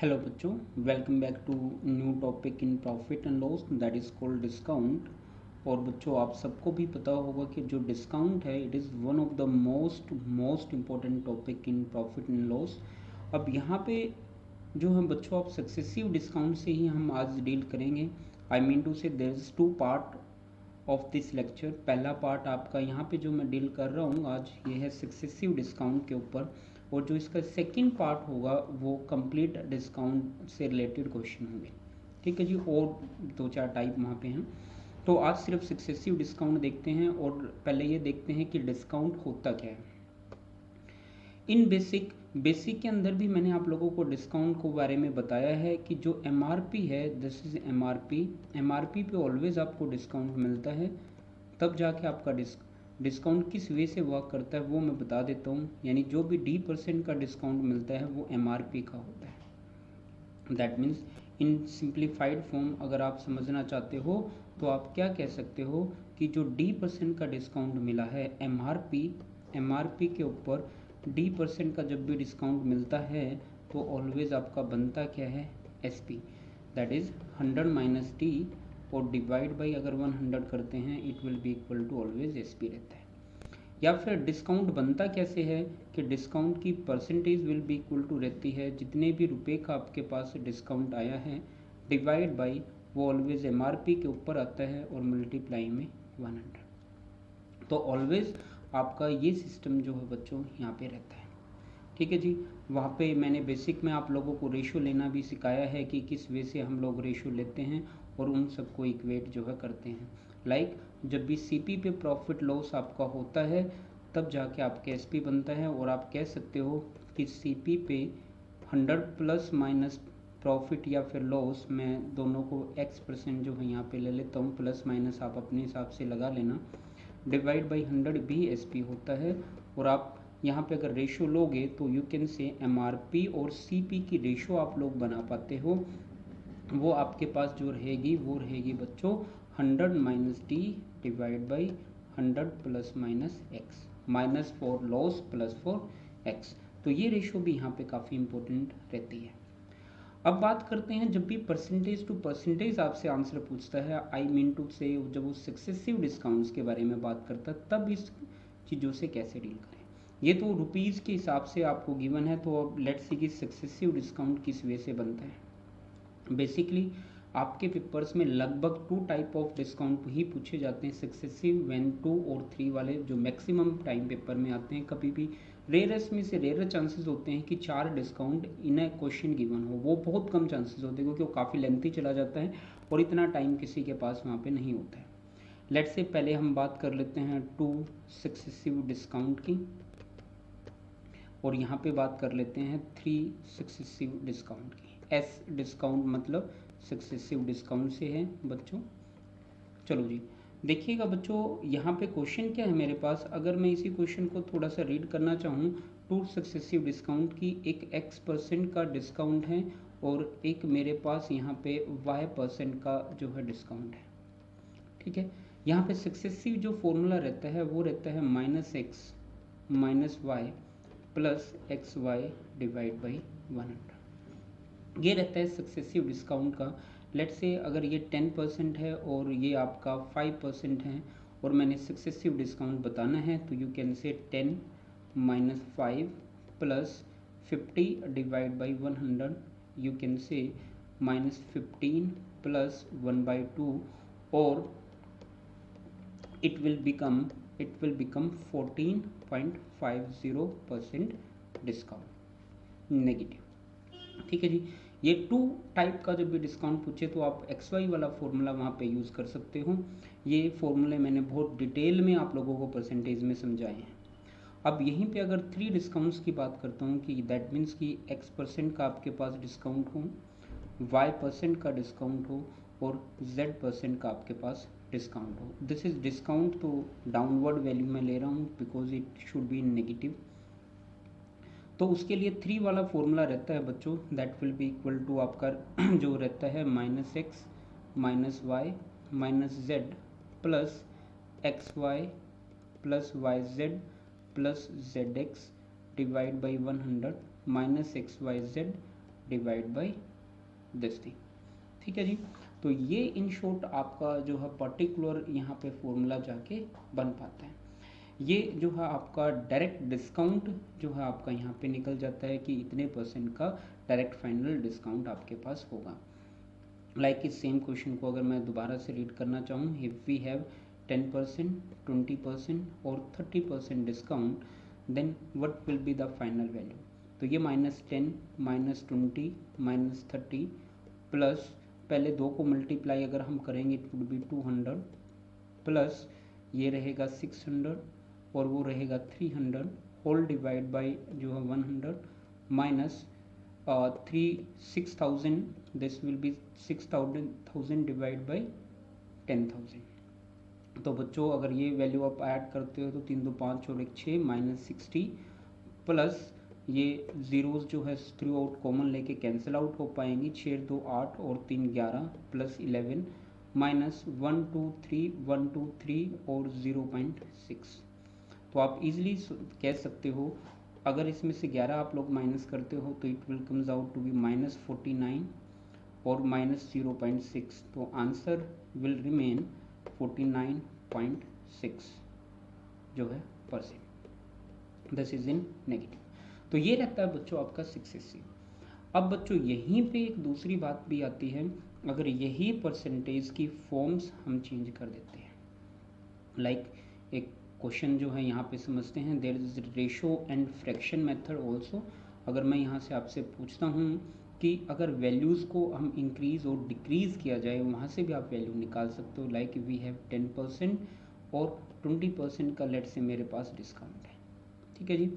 Hello बच्चों, welcome back to new topic in profit and loss that is called discount. और बच्चों आप सबको भी पता होगा कि जो डिस्काउंट है it is one of the most important topic in profit and loss. अब यहाँ पे जो है बच्चों आप सक्सेसिव डिस्काउंट से ही हम आज डील करेंगे। I mean to say there is two part of this lecture. पहला पार्ट आपका यहाँ पे जो मैं डील कर रहा हूँ आज ये है सक्सेसिव डिस्काउंट के ऊपर, और जो इसका सेकंड पार्ट होगा वो कंप्लीट डिस्काउंट से रिलेटेड क्वेश्चन होंगे। ठीक है जी, और दो चार टाइप वहाँ पे हैं। तो आज सिर्फ सक्सेसिव डिस्काउंट देखते हैं और पहले ये देखते हैं कि डिस्काउंट होता क्या है। इन बेसिक के अंदर भी मैंने आप लोगों को डिस्काउंट को बारे में बताया है कि जो एमआरपी है, दिस इज एमआरपी पे ऑलवेज आपको डिस्काउंट मिलता है। तब जाके आपका डिस्काउंट किस वे से वर्क करता है वो मैं बता देता हूँ। यानी जो भी D% का डिस्काउंट मिलता है वो एमआरपी का होता है। That means in simplified form अगर आप समझना चाहते हो तो आप क्या कह सकते हो कि जो D% का डिस्काउंट मिला है एमआरपी के ऊपर D% का जब भी डिस्काउंट मिलता है तो ऑलवेज आपका बनता क्या है, SP, that is 100 minus T और डिवाइड बाई अगर 100 करते हैं it will be equal to always SP रहता है। या फिर डिस्काउंट बनता कैसे है कि डिस्काउंट की percentage will be equal to रहती है जितने भी रुपए का आपके पास डिस्काउंट आया है डिवाइड बाई वो ऑलवेज एमआरपी के ऊपर आता है और मल्टीप्लाई में 100। तो ऑलवेज आपका ये सिस्टम जो है बच्चों यहाँ पे रहता है। ठीक है जी, वहाँ पे मैंने बेसिक में आप लोगों को रेशो लेना भी सिखाया है कि किस वे से हम लोग रेशो लेते हैं और उन सबको इक्वेट जो है करते हैं। लाइक जब भी सीपी पे प्रॉफिट लॉस आपका होता है तब जाके आपके एसपी बनता है, और आप कह सकते हो कि सीपी पे 100 प्लस माइनस प्रॉफिट या फिर लॉस, मैं दोनों को x% जो है यहाँ पे ले लेता हूँ, प्लस माइनस आप अपने हिसाब से लगा लेना, डिवाइड बाई 100 भी एसपी होता है। और आप यहाँ पे अगर रेशो लोगे तो यू कैन से एमआरपी और सीपी की रेशो आप लोग बना पाते हो। वो आपके पास जो रहेगी वो रहेगी बच्चों 100 minus T divide by 100 plus minus x, minus for loss plus for x. तो ये रेशो भी यहाँ पे काफ़ी इंपॉर्टेंट रहती है। अब बात करते हैं जब भी परसेंटेज टू परसेंटेज आपसे आंसर पूछता है, आई मीन टू से जब वो सक्सेसिव डिस्काउंट्स के बारे में बात करता है तब इस चीज़ों से कैसे डील करें। ये तो रुपीज़ के हिसाब से आपको गिवन है। तो अब लेट्स सी कि सक्सेसिव डिस्काउंट किस वे से बनता है। बेसिकली आपके पेपर्स में लगभग 2 टाइप ऑफ डिस्काउंट ही पूछे जाते हैं, सक्सेसिव 1, 2 और 3 वाले जो मैक्सिमम टाइम पेपर में आते हैं। कभी भी रेयरस में से रेयर चांसेस होते हैं कि 4 discount in A question given हो, वो बहुत कम चांसेस होते हैं क्योंकि वो काफ़ी लेंथी चला जाता है और इतना टाइम किसी के पास वहाँ पे नहीं होता है। लेट्स से पहले हम बात कर लेते हैं 2 सक्सेसिव डिस्काउंट की, और यहाँ पे बात कर लेते हैं 3 सक्सेसिव डिस्काउंट की। एस डिस्काउंट मतलब सक्सेसिव डिस्काउंट से है बच्चों। चलो जी, देखिएगा बच्चों यहाँ पे क्वेश्चन क्या है मेरे पास। अगर मैं इसी क्वेश्चन को थोड़ा सा रीड करना चाहूँ, 2 सक्सेसिव डिस्काउंट की एक x% का डिस्काउंट है और एक मेरे पास यहाँ पे y% का जो है डिस्काउंट है। ठीक है, यहाँ पे सक्सेसिव जो फॉर्मूला रहता है वो रहता है -x minus Y plus X Y divide by 100। ये रहता है सक्सेसिव डिस्काउंट का। लेट्स से अगर ये 10% है और ये आपका 5% है और मैंने सक्सेसिव डिस्काउंट बताना है तो you can say 10 minus 5 plus 50 divide by 100, you can say -15 plus 1/2 और it will become 14.50% discount negative. ठीक है जी, ये 2 टाइप का जब भी डिस्काउंट पूछे तो आप XY वाला फॉर्मूला वहाँ पे यूज़ कर सकते हो। ये फॉर्मूले मैंने बहुत डिटेल में आप लोगों को परसेंटेज में समझाए हैं। अब यहीं पे अगर 3 डिस्काउंट्स की बात करता हूँ कि दैट मीन्स कि x% का आपके पास डिस्काउंट हो, y% का डिस्काउंट हो और z% का आपके पास डिस्काउंट हो। दिस इज डिस्काउंट तो डाउनवर्ड वैल्यू में ले रहा हूँ because it should be negative. तो उसके लिए 3 वाला फॉर्मूला रहता है बच्चों, that will be equal to आपका जो रहता है -x minus Y minus Z plus X Y plus Y Z plus Z X divide by 100 minus x Y Z divide by this thing. ठीक है जी। तो ये इन शॉर्ट आपका जो है पर्टिकुलर यहाँ पे फॉर्मूला जाके बन पाता है। ये जो है आपका डायरेक्ट डिस्काउंट जो है आपका यहाँ पे निकल जाता है कि इतने परसेंट का डायरेक्ट फाइनल डिस्काउंट आपके पास होगा। लाइक इस सेम क्वेश्चन को अगर मैं दोबारा से रीड करना चाहूँ, इफ़ वी हैव 10%, 20% और 30% discount, then what will be the final value. तो ये -10, -20, -30 प्लस पहले दो को मल्टीप्लाई अगर हम करेंगे इट वुड बी 200 प्लस ये रहेगा 600 और वो रहेगा 300 होल डिवाइड बाई जो है 100 minus 6000, this will be 6000 divide by 10,000। तो बच्चों अगर ये वैल्यू आप ऐड करते हो तो 3 2 5 और 1 6 -60 प्लस ये जीरोस जो है थ्रू आउट कॉमन लेके कैंसिल आउट हो पाएंगी, 6 2 8 और 3 11 प्लस 11 माइनस 1 2 3 1 2 3 और 0.6। तो आप इजीली कह सकते हो अगर इसमें से 11 आप लोग माइनस करते हो तो it will comes out to be -49 और -0.6। तो आंसर विल रिमेन 49.6 जो है %। This is in negative. तो ये रहता है बच्चों आपका 6SC। अब बच्चों यहीं पे एक दूसरी बात भी आती है, अगर यही परसेंटेज की फॉर्म्स हम चेंज कर देते हैं। लाइक एक क्वेश्चन जो है यहाँ पे समझते हैं, there is ratio and fraction method also. अगर मैं यहाँ से आपसे पूछता हूँ कि अगर वैल्यूज़ को हम इंक्रीज़ और डिक्रीज़ किया जाए, वहाँ से भी आप वैल्यू निकाल सकते हो। लाइक वी हैव 10% और 20% का लेट से मेरे पास डिस्काउंट है। ठीक है जी।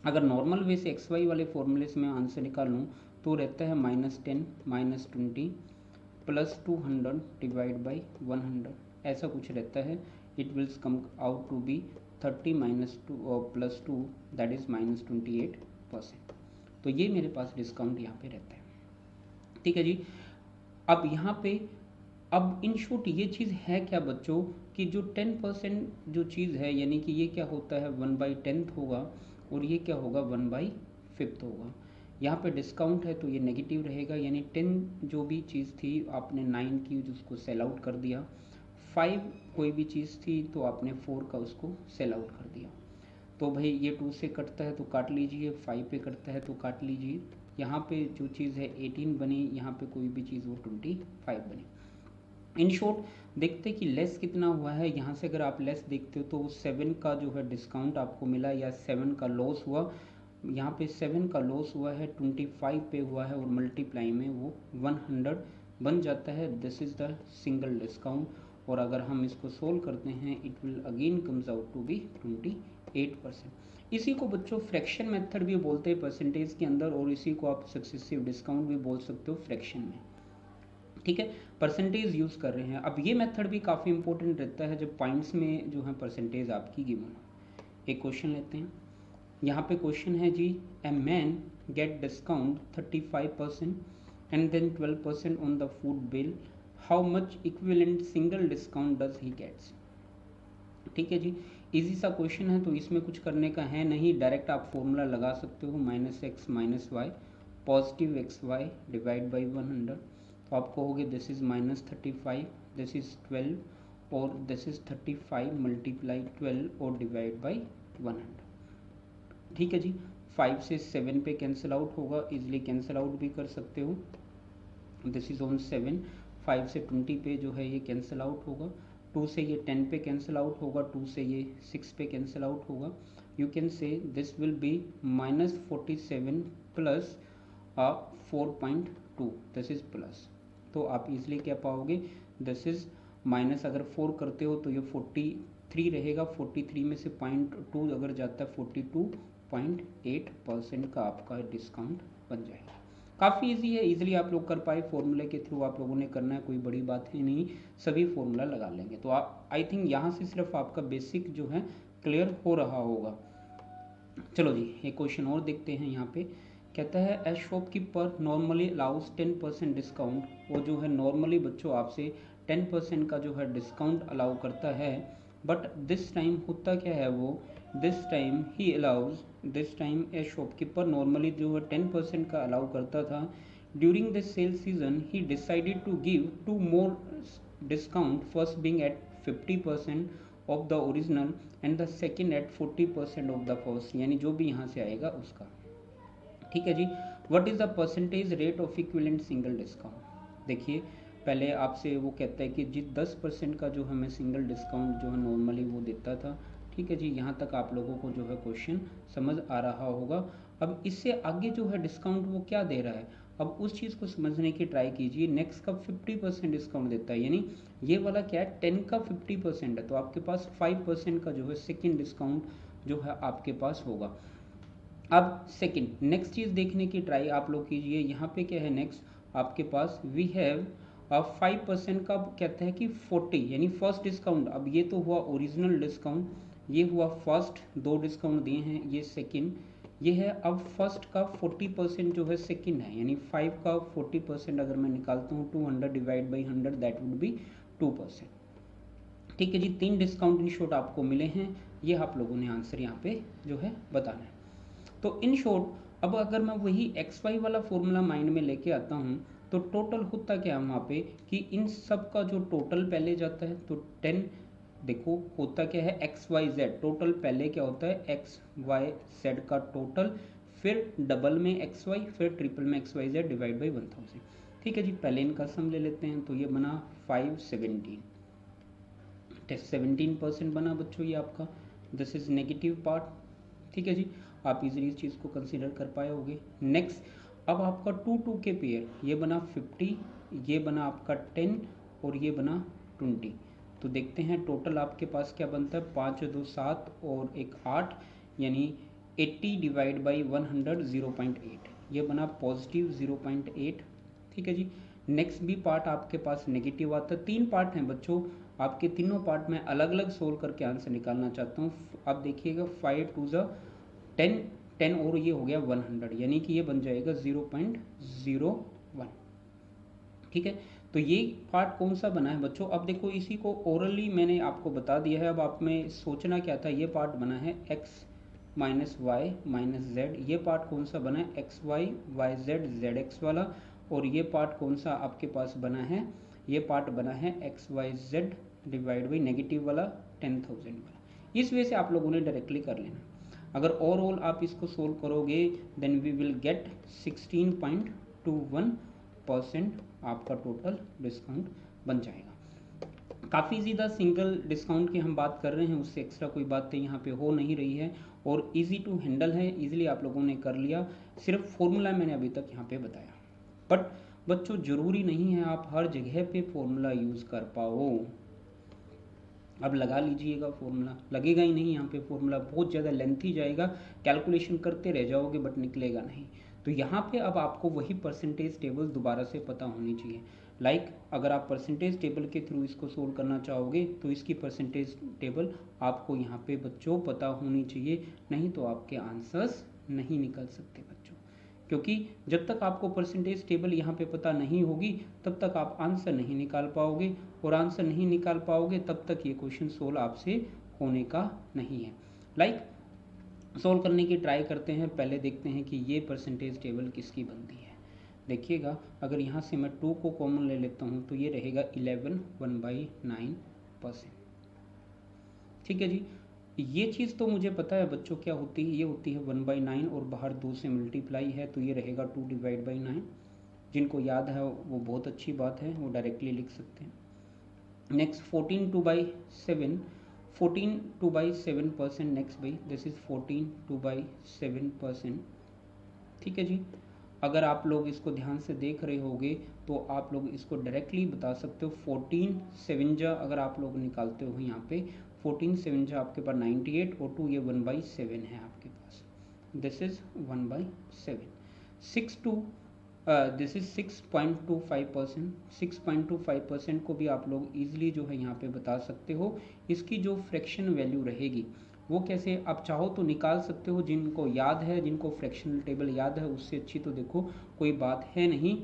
अगर नॉर्मल वे से XY वाले फॉर्मूले से मैं आंसर निकालूँ तो रहता है -10 -20 प्लस 200 डिवाइड बाई 100, ऐसा कुछ रहता है। It will come out to be 30 -2 plus 2 that is -28%। तो ये मेरे पास डिस्काउंट यहाँ पे रहता है। ठीक है जी। अब यहाँ पे अब इन शॉर्ट ये चीज़ है क्या बच्चों कि जो 10% जो चीज़ है, यानी कि ये क्या होता है 1/10 होगा और ये क्या होगा 1/5 होगा। यहाँ पे डिस्काउंट है तो ये नेगेटिव रहेगा, यानी 10 जो भी चीज़ थी आपने 9 की उसको सेल आउट कर दिया, 5 कोई भी चीज़ थी तो आपने 4 का उसको सेल आउट कर दिया। तो भाई ये 2 से कटता है तो काट लीजिए, 5 पे कटता है तो काट लीजिए। यहाँ पे जो चीज़ है 18 बनी, यहाँ पे कोई भी चीज़ वो 25 बनी। इन शॉर्ट देखते कि लेस कितना हुआ है। यहाँ से अगर आप लेस देखते हो तो 7 का जो है डिस्काउंट आपको मिला या 7 का लॉस हुआ। यहाँ पे 7 का लॉस हुआ है, 25 पे हुआ है और मल्टीप्लाई में वो 100 बन जाता है। This is the single discount. और अगर हम इसको सोल्व करते हैं it will again comes out to be 28%। इसी को बच्चों फ्रैक्शन मेथड भी बोलते हैं परसेंटेज के अंदर, और इसी को आप सक्सेसिव डिस्काउंट भी बोल सकते हो फ्रैक्शन में। ठीक है, परसेंटेज यूज़ कर रहे हैं। अब ये मेथड भी काफ़ी इंपॉर्टेंट रहता है जब पॉइंट्स में जो है परसेंटेज आपकी गिवन हो। एक क्वेश्चन लेते हैं। यहाँ पे क्वेश्चन है जी, a man get discount 35% and then 12% on the food bill, how much equivalent single discount does he gets. ठीक है जी, इजी सा क्वेश्चन है तो इसमें कुछ करने का है नहीं, डायरेक्ट आप फॉर्मूला लगा सकते हो -x - y positive xy divide by 100। तो आपको हो गया दिस इज -35, दिस इज 12 और दिस इज 35 मल्टीप्लाई 12 और डिवाइड बाई 100। ठीक है जी। 5 से 7 पे कैंसिल आउट होगा, इजिली कैंसिल आउट भी कर सकते हो। This is on 7। 5 से 20 पे जो है ये कैंसिल आउट होगा, 2 से ये 10 पे कैंसिल आउट होगा, 2 से ये 6 पे कैंसिल आउट होगा। You can say this will be -47 plus 4.2, this is plus. तो आप इजिली क्या पाओगे, दिस इज माइनस अगर 4 करते हो तो ये 43 रहेगा, 43 में से 0.2 अगर जाता है 42.8% का आपका डिस्काउंट बन जाएगा। काफ़ी इजी है, इजीली आप लोग कर पाए, फॉर्मूले के थ्रू आप लोगों ने करना है, कोई बड़ी बात है नहीं, सभी फॉर्मूला लगा लेंगे। तो आप आई थिंक यहाँ से सिर्फ आपका बेसिक जो है क्लियर हो रहा होगा। चलो जी एक क्वेश्चन और देखते हैं। यहाँ पे कहता है as shopkeeper normally allows 10% discount. वो जो है नॉर्मली बच्चों आपसे 10% का जो है डिस्काउंट अलाउ करता है, बट दिस टाइम होता क्या है वो this time a shopkeeper normally जो है 10% का अलाउ करता था. ड्यूरिंग द सेल सीजन ही decided to give 2 more discount, first being at 50% of the original and the second at 40% of the first, यानी जो भी यहाँ से आएगा उसका. ठीक है जी. What is the percentage rate of equivalent single discount. देखिए पहले आपसे वो कहता है कि जी 10% का जो हमें सिंगल डिस्काउंट जो है नॉर्मली वो देता था. ठीक है जी, यहाँ तक आप लोगों को जो है क्वेश्चन समझ आ रहा होगा. अब इससे आगे जो है डिस्काउंट वो क्या दे रहा है, अब उस चीज़ को समझने की ट्राई कीजिए. नेक्स्ट का 50% डिस्काउंट देता है, यानी ये वाला क्या है 10 का 50% है, तो आपके पास 5% का जो है सेकेंड डिस्काउंट जो है आपके पास होगा. अब सेकंड नेक्स्ट चीज़ देखने की ट्राई आप लोग कीजिए. यहाँ पे क्या है नेक्स्ट आपके पास वी हैव 5% का कहते हैं कि 40, यानी फर्स्ट डिस्काउंट. अब ये तो हुआ ओरिजिनल डिस्काउंट, ये हुआ फर्स्ट, दो डिस्काउंट दिए हैं, ये सेकंड, ये है. अब फर्स्ट का 40% जो है सेकंड है, यानी 5 का 40% अगर मैं निकालता हूँ 200 divide by 100 that would be 2%. ठीक है जी, 3 डिस्काउंट इन शॉर्ट आपको मिले हैं. ये आप लोगों ने आंसर यहाँ पे जो है बताना है. तो इन शॉर्ट अब अगर मैं वही एक्स वाई वाला फॉर्मूला माइंड में लेके आता हूँ तो टोटल होता क्या है वहाँ पे कि इन सब का जो टोटल पहले जाता है तो 10. देखो होता क्या है एक्स वाई जेड, टोटल पहले क्या होता है एक्स वाई जेड का टोटल, फिर डबल में एक्स वाई, फिर ट्रिपल में X Y Z divide by 1000. ठीक है जी, पहले इनका सम ले लेते हैं. तो ये बना 517, 17% बना बच्चों ये आपका. This is negative part. ठीक है जी, आप इजीली इस चीज़ को कंसीडर कर पाए होगे. नेक्स्ट अब आपका 2 के पेयर, ये बना 50, ये बना आपका 10 और ये बना 20. तो देखते हैं टोटल आपके पास क्या बनता है. 5 2 7 और एक 8, यानी 80 डिवाइड बाई 100 0.8, ये बना पॉजिटिव 0.8. ठीक है जी. नेक्स्ट भी पार्ट आपके पास नेगेटिव आता है. 3 पार्ट हैं बच्चों, आपके तीनों पार्ट में अलग अलग सोल्व करके आंसर निकालना चाहता हूँ. अब देखिएगा 5 2 10 और ये हो गया 100, यानी कि ये बन जाएगा 0.01. ठीक है, तो ये पार्ट कौन सा बना है बच्चों. अब देखो इसी को ओरली मैंने आपको बता दिया है. अब आप में सोचना क्या था, ये पार्ट बना है x minus Y minus Z. ये पार्ट कौन सा बना है X Y Y Z Z X वाला. और ये पार्ट कौन सा आपके पास बना है, ये पार्ट बना है X Y Z divide by negative वाला 10,000 वाला. इस वजह से आप लोगों ने डायरेक्टली कर लेना. अगर ओवरऑल आप इसको सोल्व करोगे देन वी विल गेट 16.21% आपका टोटल डिस्काउंट बन जाएगा. काफ़ी ज़्यादा सिंगल डिस्काउंट की हम बात कर रहे हैं, उससे एक्स्ट्रा कोई बातें यहाँ पे हो नहीं रही है और इजी टू हैंडल है. इजीली आप लोगों ने कर लिया. सिर्फ फॉर्मूला मैंने अभी तक यहाँ पे बताया, बट बच्चों ज़रूरी नहीं है आप हर जगह पे फॉर्मूला यूज़ कर पाओ. अब लगा लीजिएगा फॉर्मूला, लगेगा ही नहीं यहाँ पे फॉर्मूला, बहुत ज़्यादा लेंथी जाएगा, कैलकुलेशन करते रह जाओगे बट निकलेगा नहीं. तो यहाँ पे अब आपको वही परसेंटेज टेबल दोबारा से पता होनी चाहिए. लाइक अगर आप परसेंटेज टेबल के थ्रू इसको सोल्व करना चाहोगे तो इसकी परसेंटेज टेबल आपको यहाँ पे बच्चों पता होनी चाहिए, नहीं तो आपके आंसर्स नहीं निकल सकते बच्चों. क्योंकि जब तक आपको परसेंटेज टेबल यहाँ पे पता नहीं होगी तब तक आप आंसर नहीं निकाल पाओगे, और आंसर नहीं निकाल पाओगे तब तक ये क्वेश्चन सोल्व आपसे होने का नहीं है. लाइक सोल्व करने की ट्राई करते हैं. पहले देखते हैं कि ये परसेंटेज टेबल किसकी बनती है. देखिएगा अगर यहाँ से मैं 2 को कॉमन ले लेता हूँ तो ये रहेगा 11 1/9%. ठीक है जी, ये चीज़ तो मुझे पता है बच्चों क्या होती है, ये होती है 1/9 और बाहर 2 से मल्टीप्लाई है तो ये रहेगा 2 डिवाइड बाई 9. जिनको याद है वो बहुत अच्छी बात है, वो डायरेक्टली लिख सकते हैं. नेक्स्ट 14 2/7, 14 2/7%. नेक्स्ट भाई दिस इज 14 2/7%. ठीक है जी, अगर आप लोग इसको ध्यान से देख रहे होगे तो आप लोग इसको डायरेक्टली बता सकते हो. 14 7 जा अगर आप लोग निकालते हो यहाँ पे 14 7 जा आपके पास 98 और 2 ये 1/7 है आपके पास. This is 1/7. 6 2 this is 6.25%. 6.25% को भी आप लोग इजीली जो है यहाँ पे बता सकते हो. इसकी जो फ्रैक्शन वैल्यू रहेगी वो कैसे आप चाहो तो निकाल सकते हो. जिनको याद है, जिनको फ्रैक्शनल टेबल याद है उससे अच्छी तो देखो कोई बात है नहीं.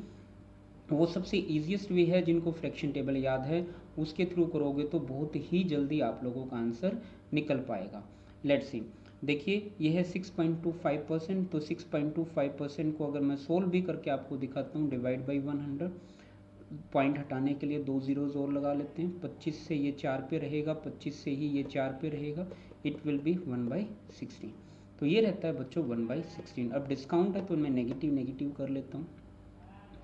वो सबसे ईजीएस्ट वे है, जिनको फ्रैक्शन टेबल याद है उसके थ्रू करोगे तो बहुत ही जल्दी आप लोगों का आंसर निकल पाएगा. लेट्स सी, देखिए ये है 6.25%, तो 6.25% को अगर मैं सोल्व भी करके आपको दिखाता हूँ, डिवाइड बाई 100, पॉइंट हटाने के लिए 2 ज़ीरोज़ और लगा लेते हैं, 25 से ये 4 पे रहेगा, 25 से ही ये 4 पे रहेगा, इट विल बी 1/16। तो ये रहता है बच्चों 1/16। अब डिस्काउंट है तो मैं नेगेटिव नेगेटिव कर लेता हूँ,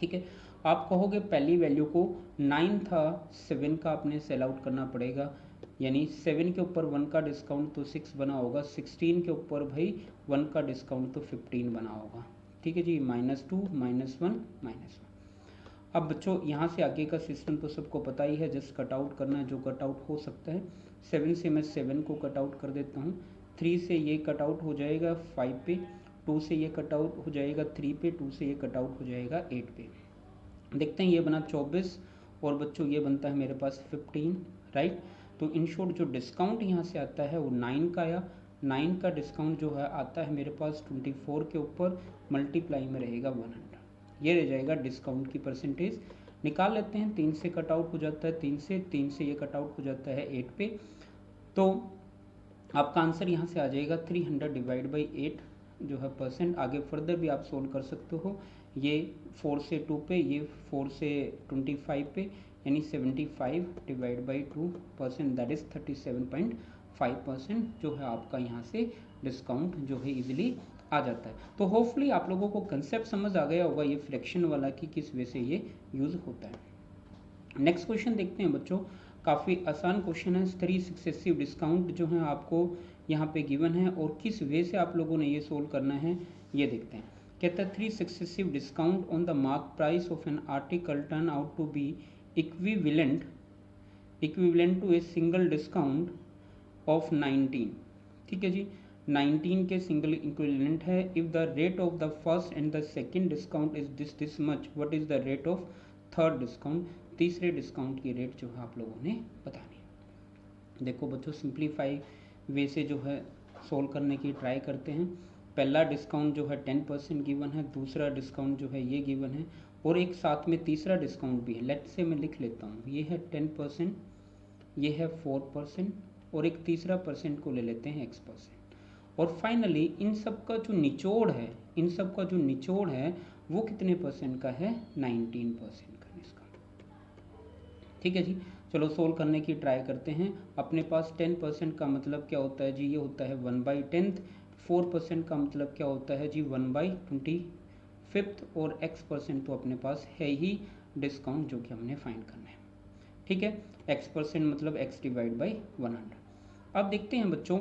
ठीक है। आप कहोगे पहली वैल्यू को 9 था, 7 का आपने सेल आउट करना पड़ेगा, यानी 7 के ऊपर 1 का डिस्काउंट तो 6 बना होगा, 16 के ऊपर भाई 1 का डिस्काउंट तो 15 बना होगा, ठीक है जी, -2 -1 -1। अब बच्चों यहाँ से आगे का सिस्टम तो सबको पता ही है, जस्ट कट आउट करना है जो कट आउट हो सकता है। 7 से मैं 7 को कट आउट कर देता हूँ, 3 से ये कट आउट हो जाएगा 5 पे, 2 से ये कट आउट हो जाएगा 3 पे, 2 से ये कट आउट हो जाएगा 8 पे। देखते हैं ये बना 24 और बच्चों ये बनता है मेरे पास 15, राइट। तो इन शॉर्ट जो डिस्काउंट यहाँ से आता है वो 9 का आया, 9 का डिस्काउंट जो है आता है मेरे पास 24 के ऊपर, मल्टीप्लाई में रहेगा 100, ये रह जाएगा डिस्काउंट की परसेंटेज। निकाल लेते हैं, 3 से कट आउट हो जाता है, 3 से ये कट आउट हो जाता है 8 पे, तो आपका आंसर यहाँ से आ जाएगा 300 डिवाइड बाई 8 जो है परसेंट। आगे फर्दर भी आप सोल्व कर सकते हो, ये 4 से 2 पे, ये 4 से 25 पे, यानी 75 डिवाइड बाई 2%, दैट इज 37.5% जो है आपका यहाँ से डिस्काउंट जो है इजीली आ जाता है। तो होपफुली आप लोगों को कंसेप्ट समझ आ गया होगा ये फ्रैक्शन वाला कि किस वे से ये यूज़ होता है। नेक्स्ट क्वेश्चन देखते हैं बच्चों, काफ़ी आसान क्वेश्चन है। 3 सक्सेसिव डिस्काउंट जो है आपको यहाँ पे गिवन है और किस वे से आप लोगों ने ये सोल्व करना है ये देखते हैं। कहता है 3 successive discount on the mark price of an article turn out to be equivalent to a single discount of 19, ठीक है जी, 19 के सिंगल इक्विवेलेंट है। If the rate of the first and the second discount is this much, what is the rate of third discount. तीसरे discount की rate जो है आप लोगों ने बतानी है। देखो बच्चों सिंप्लीफाई वे से जो है सोल्व करने की ट्राई करते हैं। पहला डिस्काउंट जो है 10% गिवन है, दूसरा डिस्काउंट जो है ये गिवन है और एक साथ में तीसरा डिस्काउंट भी है। लेट से मैं लिख लेता हूँ, ये है 10%, ये है 4% और एक तीसरा परसेंट को ले लेते हैं x%। और फाइनली इन सब का जो निचोड़ है, इन सब का जो निचोड़ है वो कितने परसेंट का है, 19% का डिस्काउंट, ठीक है जी। चलो सोल्व करने की ट्राई करते हैं। अपने पास 10% का मतलब क्या होता है जी, ये होता है 1/10, 4% का मतलब क्या होता है जी 1/25 और x% तो अपने पास है ही डिस्काउंट जो कि हमने फाइंड करना है, ठीक है। x% मतलब x डिवाइड बाई 100। अब देखते हैं बच्चों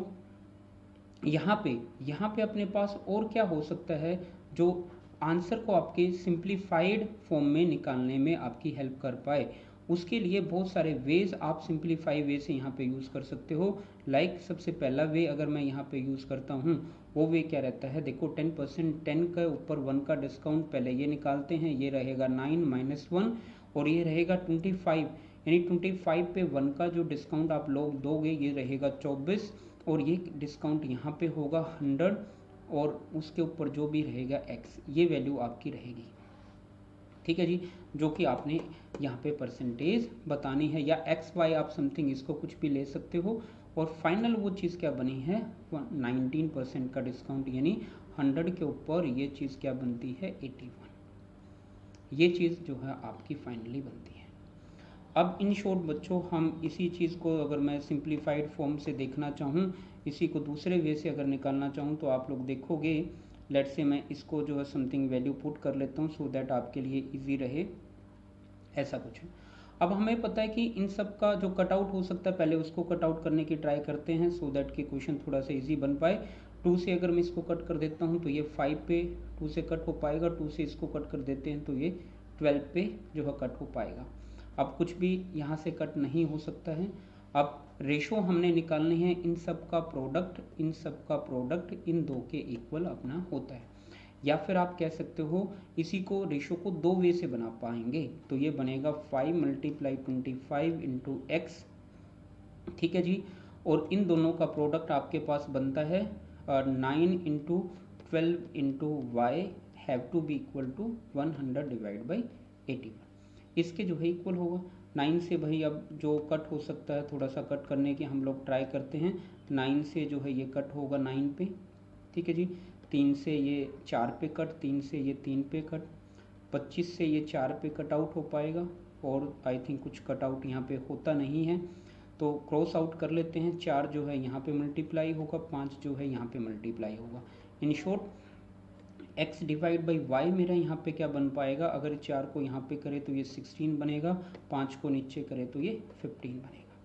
यहाँ पे अपने पास और क्या हो सकता है जो आंसर को आपके सिंप्लीफाइड फॉर्म में निकालने में आपकी हेल्प कर पाए। उसके लिए बहुत सारे वेज आप सिंप्लीफाई वे से यहाँ पे यूज़ कर सकते हो। लाइक सबसे पहला वे अगर मैं यहाँ पे यूज़ करता हूँ वो वे क्या रहता है, देखो 10%, 10 के ऊपर 1 का डिस्काउंट पहले ये निकालते हैं, ये रहेगा 9 -1 और ये रहेगा 25, यानी 25 पे 1 का जो डिस्काउंट आप लोग दोगे ये रहेगा 24 और ये डिस्काउंट यहाँ पे होगा 100 और उसके ऊपर जो भी रहेगा x, ये वैल्यू आपकी रहेगी, ठीक है जी, जो कि आपने यहाँ पे परसेंटेज बतानी है, या एक्स वाई आप समथिंग इसको कुछ भी ले सकते हो। और फाइनल वो चीज़ क्या बनी है 19% का डिस्काउंट, यानी 100 के ऊपर ये चीज़ क्या बनती है 81, ये चीज़ जो है आपकी फाइनली बनती है। अब इन शॉर्ट बच्चों हम इसी चीज़ को अगर मैं सिंप्लीफाइड फॉर्म से देखना चाहूँ, इसी को दूसरे वे से अगर निकालना चाहूँ तो आप लोग देखोगे, लेट से मैं इसको जो है समथिंग वैल्यू पुट कर लेता हूँ सो दैट आपके लिए इजी रहे, ऐसा कुछ है। अब हमें पता है कि इन सब का जो कटआउट हो सकता है पहले उसको कटआउट करने की ट्राई करते हैं सो दैट कि क्वेश्चन थोड़ा सा इजी बन पाए। 2 से अगर मैं इसको कट कर देता हूँ तो ये 5 पे 2 से कट हो पाएगा, 2 से इसको कट कर देते हैं तो ये 12 पे जो है कट हो पाएगा। अब कुछ भी यहाँ से कट नहीं हो सकता है। अब रेशो हमने निकालनी है, इन सब का प्रोडक्ट इन दो के इक्वल अपना होता है। या फिर आप कह सकते हो इसी को रेशो को दो वे से बना पाएंगे, तो ये बनेगा 5 × 25 × x, ठीक है जी। और इन दोनों का प्रोडक्ट आपके पास बनता है 9 × 12 × y have to be equal to 100 divide by 81, इसके जो है इक्वल होगा 9 से। भाई अब जो कट हो सकता है थोड़ा सा कट करने की हम लोग ट्राई करते हैं, 9 से जो है ये कट होगा 9 पे, ठीक है जी। 3 से ये 4 पे कट, 3 से ये 3 पे कट, 25 से ये 4 पे कट आउट हो पाएगा, और आई थिंक कुछ कट आउट यहाँ पे होता नहीं है, तो क्रॉस आउट कर लेते हैं। 4 जो है यहाँ पे मल्टीप्लाई होगा, 5 जो है यहाँ पे मल्टीप्लाई होगा। In short x divide by Y मेरा यहाँ पे क्या बन पाएगा, अगर 4 को यहाँ पे करे तो ये 16 बनेगा, 5 को नीचे करे तो ये 15 बनेगा।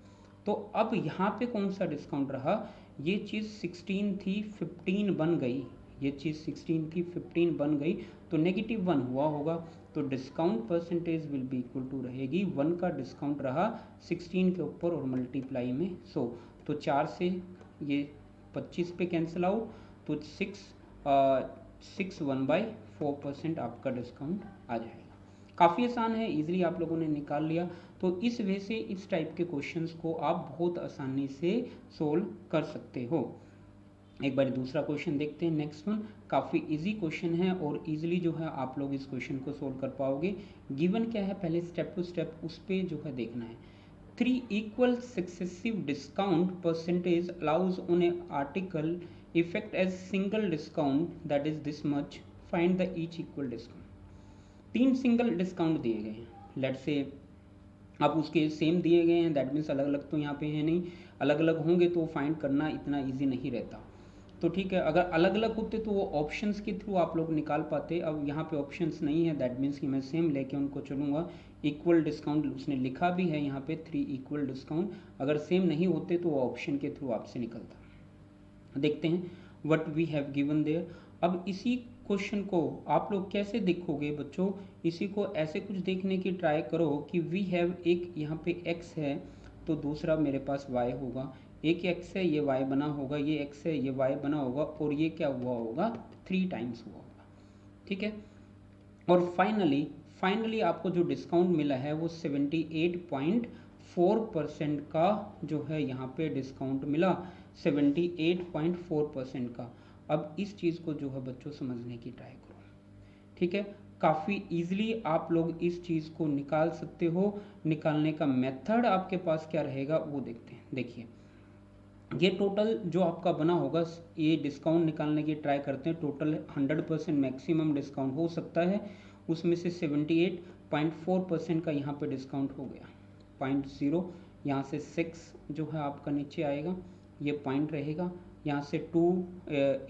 तो अब यहाँ पे कौन सा डिस्काउंट रहा, ये चीज़ 16 थी 15 बन गई, ये चीज़ 16 थी 15 बन गई, तो -1 हुआ होगा, तो discount percentage will be equal to रहेगी 1 का डिस्काउंट रहा 16 के ऊपर और मल्टीप्लाई में 100, तो 4 से ये 25 पे कैंसिल आउट, तो 6 1/4% आपका डिस्काउंट आ जाएगा। काफ़ी आसान है, इजीली आप लोगों ने निकाल लिया। तो इस वे से इस टाइप के क्वेश्चंस को आप बहुत आसानी से सोल्व कर सकते हो। एक बार दूसरा क्वेश्चन देखते हैं, नेक्स्ट वन काफ़ी इजी क्वेश्चन है और इजीली जो है आप लोग इस क्वेश्चन को सोल्व कर पाओगे। गिवन क्या है, पहले स्टेप टू स्टेप उस पर जो है देखना है। 3 equal successive discount percentage allows on a article effect as single discount, that is this much, find the each equal discount। 3 single discount दिए गए हैं, लेट से आप उसके सेम दिए गए हैं, दैट मीन्स अलग अलग तो यहाँ पे है नहीं, अलग अलग होंगे तो फाइंड करना इतना इजी नहीं रहता, तो ठीक है। अगर अलग अलग होते तो वो ऑप्शंस के थ्रू आप लोग निकाल पाते, अब यहाँ पे ऑप्शंस नहीं है, दैट मीन्स कि मैं सेम लेके उनको चलूँगा। इक्वल डिस्काउंट उसने लिखा भी है यहाँ पे 3 इक्वल डिस्काउंट, अगर सेम नहीं होते तो वो ऑप्शन के थ्रू आपसे निकलता। देखते हैं what we have given there. अब इसी क्वेश्चन को आप लोग कैसे देखोगे बच्चों, इसी को ऐसे कुछ देखने की ट्राई करो कि वी हैव, एक यहाँ पे x है तो दूसरा मेरे पास y होगा, एक x है ये y बना होगा, ये x है ये y बना होगा, और ये क्या हुआ होगा 3 टाइम्स हुआ होगा, ठीक है। और फाइनली आपको जो डिस्काउंट मिला है वो 78.4% का जो है यहाँ पे डिस्काउंट मिला, 78.4% का। अब इस चीज़ को जो है बच्चों समझने की ट्राई करो, ठीक है। काफ़ी इजीली आप लोग इस चीज़ को निकाल सकते हो। निकालने का मेथड आपके पास क्या रहेगा वो देखते हैं। देखिए ये टोटल जो आपका बना होगा, ये डिस्काउंट निकालने की ट्राई करते हैं। टोटल 100% मैक्सिमम डिस्काउंट हो सकता है, उसमें से 78.4% का यहाँ पे डिस्काउंट हो गया, 0.0 यहाँ से 6 जो है आपका नीचे आएगा, ये पॉइंट रहेगा, यहाँ से 2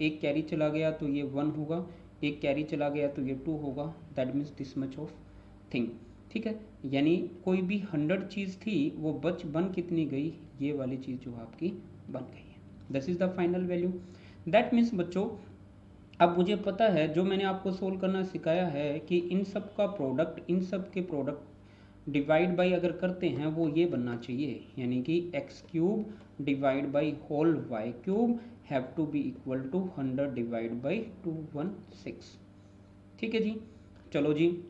एक कैरी चला गया तो ये 1 होगा, एक कैरी चला गया तो ये 2 होगा, that means this much of thing, ठीक है। यानी कोई भी 100 चीज़ थी वो बन कितनी गई, ये वाली चीज़ जो आपकी बन गई है, this is the final value. That means बच्चों अब मुझे पता है, जो मैंने आपको सोल्व करना सिखाया है कि इन सब का प्रोडक्ट, इन सब के प्रोडक्ट डिवाइड बाई अगर करते हैं वो ये बनना चाहिए, यानी कि x³ divide by whole y³ have to be equal to 100 divide by 216, ठीक है जी। चलो जी,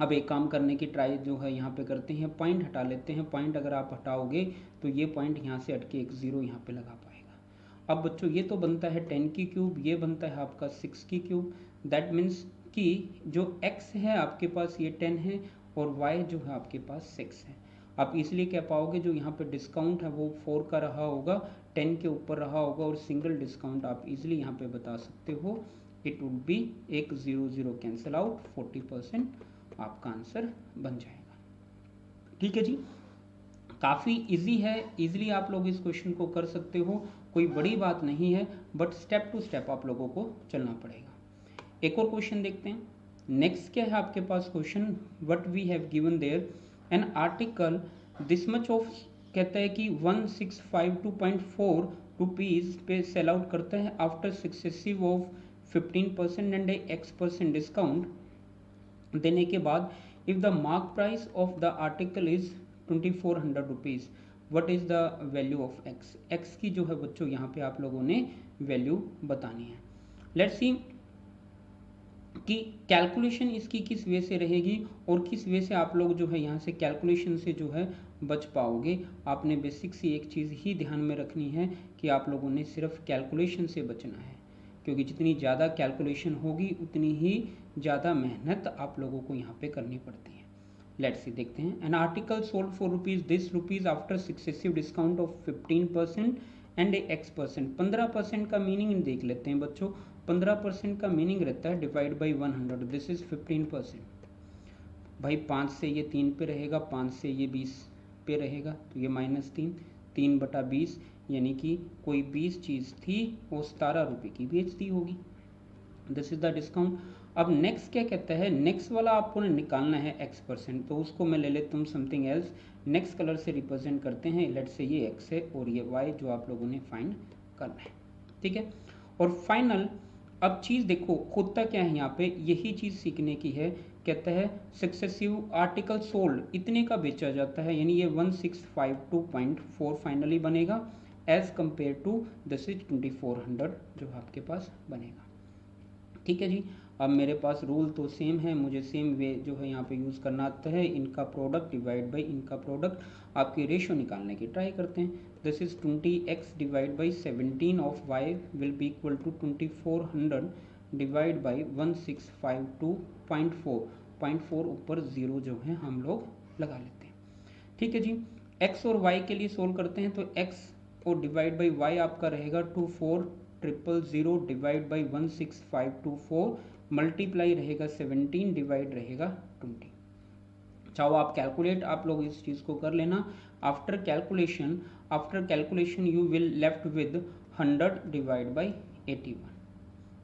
अब एक काम करने की ट्राई जो है यहाँ पे करते हैं, पॉइंट हटा लेते हैं। पॉइंट अगर आप हटाओगे तो ये पॉइंट यहाँ से हट के एक 0 यहाँ पे लगा पाएगा। अब बच्चों ये तो बनता है 10 की क्यूब, ये बनता है आपका 6 की क्यूब, दैट मीन्स कि जो x है आपके पास ये 10 है और y जो है आपके पास 6 है। आप इसलिए कह पाओगे जो यहाँ पे डिस्काउंट है वो 4 का रहा होगा, 10 के ऊपर रहा होगा, और सिंगल डिस्काउंट आप इजीली यहाँ पे बता सकते हो, इट वुड बी एक 0 कैंसिल आउट, 40% आपका आंसर बन जाएगा, ठीक है जी। काफ़ी इजी है, इजीली आप लोग इस क्वेश्चन को कर सकते हो, कोई बड़ी बात नहीं है, बट स्टेप टू स्टेप आप लोगों को चलना पड़ेगा। एक और क्वेश्चन देखते हैं। नेक्स्ट क्या है आपके पास question, what we have given there, an article this much of, कहता है कि 1652.4 रुपीज़ पे सेल आउट करता है after successive of 15% and x% discount, देने के बाद if the mark price of the article is 2400 rupees, what is the value of x। x की जो है बच्चों यहाँ पे आप लोगों ने वैल्यू बतानी है। लेट्स सी कि कैलकुलेशन इसकी किस वे से रहेगी और किस वे से आप लोग जो है यहाँ से कैलकुलेशन से जो है बच पाओगे। आपने बेसिक सी एक चीज़ ही ध्यान में रखनी है कि आप लोगों ने सिर्फ कैलकुलेशन से बचना है, क्योंकि जितनी ज़्यादा कैलकुलेशन होगी उतनी ही ज़्यादा मेहनत आप लोगों को यहाँ पे करनी पड़ती है। लेट्स सी देखते हैं। An article sold for rupees this rupees after successive discount of 15% and x%। 15% का मीनिंग देख लेते हैं बच्चों। 15% का मीनिंग रहता है डिवाइड बाई 100, दिस इज 15%। भाई 5 से ये 3 पे रहेगा, 5 से ये 20 पे रहेगा, तो ये -3, 3/20, यानी कि कोई 20 चीज़ थी वो 17 रुपये की बेच दी होगी। This is the discount. अब नेक्स्ट क्या कहता है, नेक्स्ट वाला आपको निकालना है x%, तो उसको मैं ले लेता हूँ समथिंग एल्स, नेक्स्ट कलर से रिप्रेजेंट करते हैं। लेट से ये x है और ये y जो आप लोगों ने फाइंड करना है, ठीक है। और फाइनल अब चीज़ देखो होता क्या है यहाँ पे, यही चीज़ सीखने की है। कहता है सक्सेसिव आर्टिकल सोल्ड इतने का बेचा जाता है, यानी ये 1652.4 फाइनली बनेगा, as compare to this is 2400 जो आपके पास बनेगा, ठीक है जी। अब मेरे पास रूल तो सेम है, मुझे सेम वे जो है यहाँ पे यूज़ करना आता है। इनका प्रोडक्ट डिवाइड बाई इनका प्रोडक्ट, आपकी रेशियो निकालने की ट्राई करते हैं। This is 20x divide by 17 of y will be equal to 2400 divide by 1652.4 ऊपर 0 जो है हम लोग लगा लेते हैं, ठीक है जी। x और y के लिए सोल्व करते हैं, तो x और डिवाइड बाई y आपका रहेगा 24,000 डिवाइड बाई 16524 मल्टीप्लाई रहेगा 17 डिवाइड रहेगा 20। चाहो आप कैलकुलेट, आप लोग इस चीज़ को कर लेना। After calculation you will left with 100 divide by 81,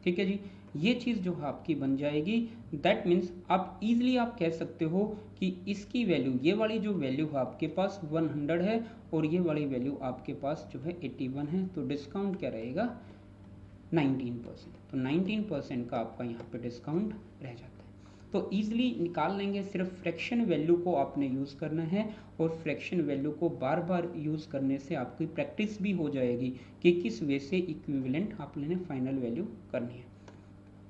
ठीक है जी। ये चीज़ जो आपकी बन जाएगी, दैट मीन्स आप इजीली आप कह सकते हो कि इसकी वैल्यू, ये वाली जो वैल्यू आपके पास 100 है और ये वाली वैल्यू आपके पास जो है 81 है, तो डिस्काउंट क्या रहेगा 19%। तो 19% का आपका यहाँ पे डिस्काउंट रह जाता है। तो ईजिली निकाल लेंगे, सिर्फ फ्रैक्शन वैल्यू को आपने यूज़ करना है, और फ्रैक्शन वैल्यू को बार बार यूज़ करने से आपकी प्रैक्टिस भी हो जाएगी कि किस वे से इक्विवेलेंट आपने फाइनल वैल्यू करनी है।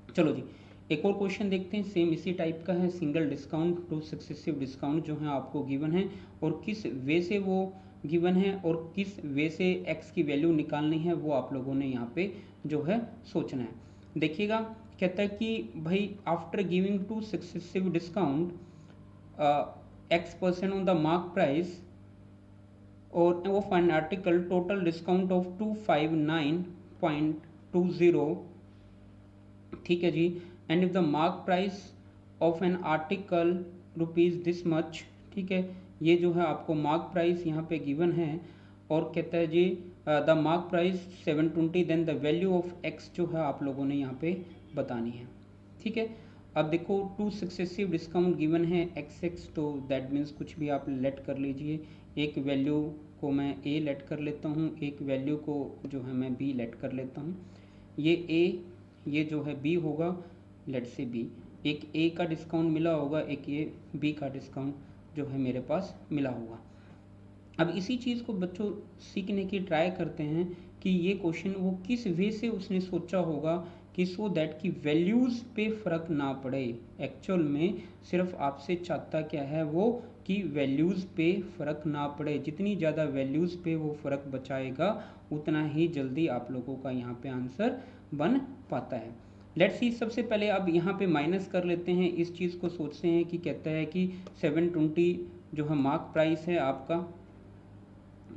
चलो जी, एक और क्वेश्चन देखते हैं, सेम इसी टाइप का है। Single discount to successive discount जो है आपको गिवन है, और किस वे से वो गिवन है और किस वे से x की वैल्यू निकालनी है वो आप लोगों ने यहाँ पे जो है सोचना है। देखिएगा, कहता है कि भाई after giving two successive discount x% on the mark price और of an article, total discount of 259.20, ठीक है जी। And if the mark price of an article rupees this much, ठीक है। ये जो है आपको मार्क प्राइस यहाँ पे गिवन है, और कहता है जी the mark price 720, then the value of x जो है आप लोगों ने यहाँ पे बतानी है, ठीक है। अब देखो टू सक्सेसिव डिस्काउंट गिवन है xx, तो दैट मीन्स कुछ भी आप लेट कर लीजिए। एक वैल्यू को मैं a लेट कर लेता हूँ, एक वैल्यू को जो है मैं b लेट कर लेता हूँ। ये a, ये जो है b होगा, लेट से b, एक a का डिस्काउंट मिला होगा, एक ये b का डिस्काउंट जो है मेरे पास मिला होगा। अब इसी चीज़ को बच्चों सीखने की ट्राई करते हैं कि ये क्वेश्चन वो किस वे से उसने सोचा होगा कि सो दैट कि वैल्यूज़ पे फ़र्क ना पड़े। एक्चुअल में सिर्फ आपसे चाहता क्या है वो कि वैल्यूज़ पे फ़र्क ना पड़े, जितनी ज़्यादा वैल्यूज़ पे वो फ़र्क बचाएगा उतना ही जल्दी आप लोगों का यहाँ पे आंसर बन पाता है। लेट्स सी, सबसे पहले अब यहाँ पे माइनस कर लेते हैं, इस चीज़ को सोचते हैं कि कहता है कि 720 जो है मार्क प्राइस है आपका,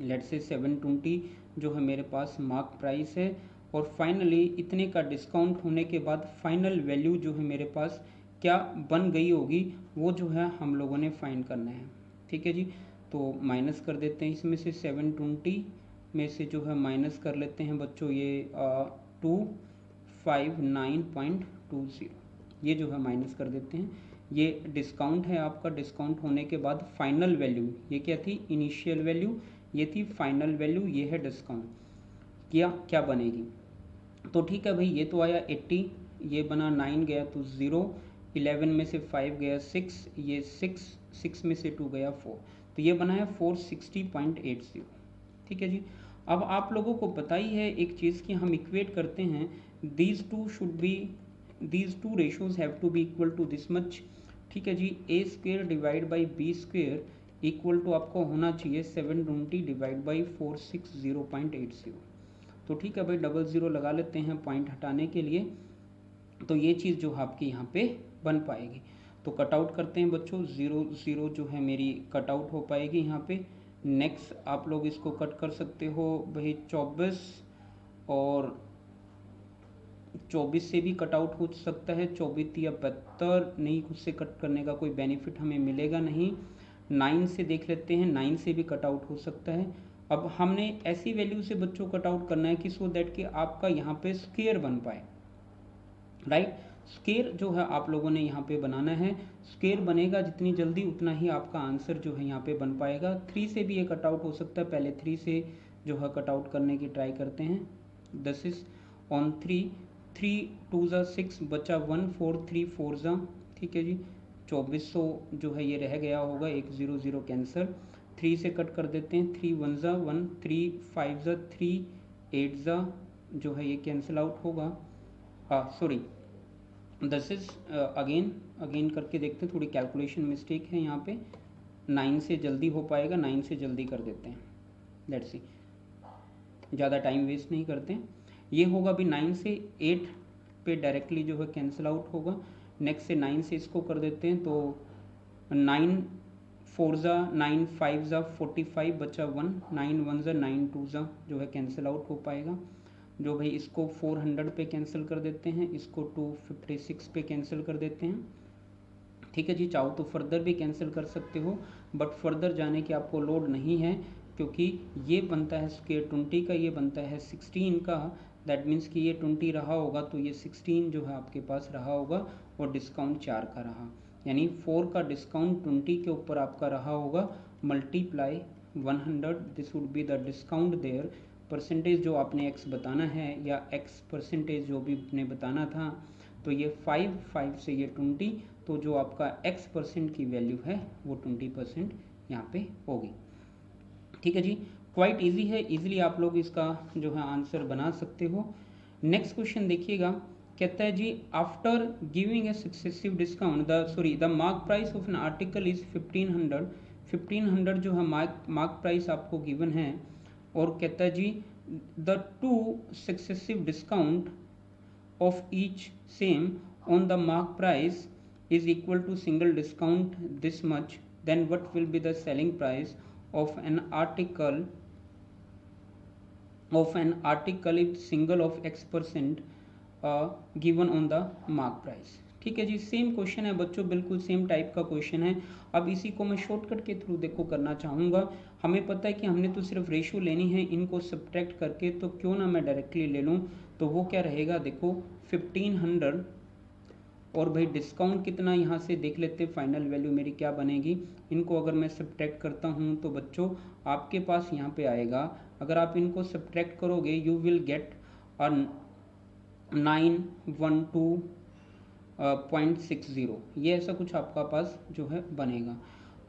लेट से 720 जो है मेरे पास मार्क प्राइस है, और फाइनली इतने का डिस्काउंट होने के बाद फाइनल वैल्यू जो है मेरे पास क्या बन गई होगी वो जो है हम लोगों ने फाइंड करना है, ठीक है जी। तो माइनस कर देते हैं, इसमें से 720 में से जो है माइनस कर लेते हैं बच्चों ये 259.20, ये जो है माइनस कर देते हैं। ये डिस्काउंट है आपका, डिस्काउंट होने के बाद फाइनल वैल्यू, ये क्या थी इनिशियल वैल्यू, ये थी फाइनल वैल्यू, ये है डिस्काउंट, क्या बनेगी। तो ठीक है भाई, ये तो आया 80, ये बना 9 गया तो 0, 11 में से 5 गया 6, ये 6 में से 2 गया 4, तो ये बना है 460.80, ठीक है जी। अब आप लोगों को पता ही है एक चीज़ कि हम इक्वेट करते हैं, these two ratios have to be equal to this much, ठीक है जी। a square divide by b square equal to आपको होना चाहिए 720 डिवाइड बाई 460.80, तो ठीक है भाई, 00 लगा लेते हैं पॉइंट हटाने के लिए, तो ये चीज़ जो आपकी यहाँ पे बन पाएगी। तो कट आउट करते हैं बच्चों, 0 0 जो है मेरी कट आउट हो पाएगी यहाँ पे, नेक्स्ट आप लोग इसको कट कर सकते हो भाई 24, और 24 से भी कट आउट हो सकता है, 24 या 72 नहीं, खुद से कट करने का कोई बेनिफिट हमें मिलेगा नहीं। 9 से देख लेते हैं, 9 से भी कट आउट हो सकता है। अब हमने ऐसी वैल्यू से बच्चों कट आउट करना है कि सो दैट कि आपका यहाँ पे स्क्वायर बन पाए, राइट। स्क्वायर जो है आप लोगों ने यहाँ पे बनाना है, स्क्वायर बनेगा जितनी जल्दी उतना ही आपका आंसर जो है यहाँ पे बन पाएगा। 3 से भी ये कट आउट हो सकता है, पहले 3 से जो है कट आउट करने की ट्राई करते हैं। 10 इज ऑन 3, 3 2 ज़ा 6, बचा 1, 4 3 4 ज़ा, ठीक है जी, 2400 जो है ये रह गया होगा, 1 0 0 कैंसर। 3 से कट कर देते हैं, 3 1 ज़ा 1, 3 5 ज़ा 3, 8 ज़ा जो है ये कैंसिल आउट होगा, सॉरी 10 इज अगेन करके देखते हैं, थोड़ी कैलकुलेशन मिस्टेक है यहाँ पे। 9 से जल्दी हो पाएगा, 9 से जल्दी कर देते हैं, लेट्स सी, ज़्यादा टाइम वेस्ट नहीं करते हैं। ये होगा भी 9 से 8 पे डायरेक्टली जो है कैंसिल आउट होगा। नेक्स्ट से 9 से इसको कर देते हैं, तो 9 4 ज़ा 9, 5 ज़ा 45, बचा 1, 9 1 ज़ा 9 2 ज़ा जो है कैंसिल आउट हो पाएगा। जो भाई इसको 400 पे कैंसिल कर देते हैं, इसको 256 पे कैंसिल कर देते हैं, ठीक है जी। चाहो तो फर्दर भी कैंसिल कर सकते हो, बट फर्दर जाने की आपको लोड नहीं है, क्योंकि ये बनता है स्क्वायर 20 का, ये बनता है 16 का। दैट मीन्स कि ये 20 रहा होगा तो ये 16 जो है आपके पास रहा होगा, और डिस्काउंट 4 का रहा, यानी 4 का डिस्काउंट 20 के ऊपर आपका रहा होगा, multiply 100, this would be the discount there. Percentage जो आपने एक्स बताना है, या एक्स परसेंटेज जो भी आपने बताना था, तो ये 5 से ये 20, तो जो आपका एक्स परसेंट की वैल्यू है वो 20% यहाँ पे होगी, ठीक है जी। क्वाइट इजी है, इजीली आप लोग इसका जो है आंसर बना सकते हो। नेक्स्ट क्वेश्चन देखिएगा, कहता है जी, after giving a successive discount the mark price of an article is 1500, 1500 जो है मार्क प्राइस आपको गिवन है, और कहता है जी the two successive discount of each same on the mark price is equal to single discount this much, then what will be the selling price of an article if single of x% given on the mark price, ठीक है जी। Same question है बच्चों, बिल्कुल same type का question है। अब इसी को मैं शॉर्टकट के थ्रू देखो करना चाहूँगा। हमें पता है कि हमने तो सिर्फ रेशियो लेनी है इनको सब्ट्रैक्ट करके, तो क्यों ना मैं डायरेक्टली ले लूँ। तो वो क्या रहेगा, देखो 1500, और भाई डिस्काउंट कितना यहाँ से देख लेते, फाइनल वैल्यू मेरी क्या बनेगी। इनको अगर मैं सब्ट्रैक्ट करता हूँ तो बच्चों आपके पास यहाँ पे आएगा, अगर आप इनको सब्ट्रैक्ट करोगे यू विल गेट 912.60, ये ऐसा कुछ आपका पास जो है बनेगा।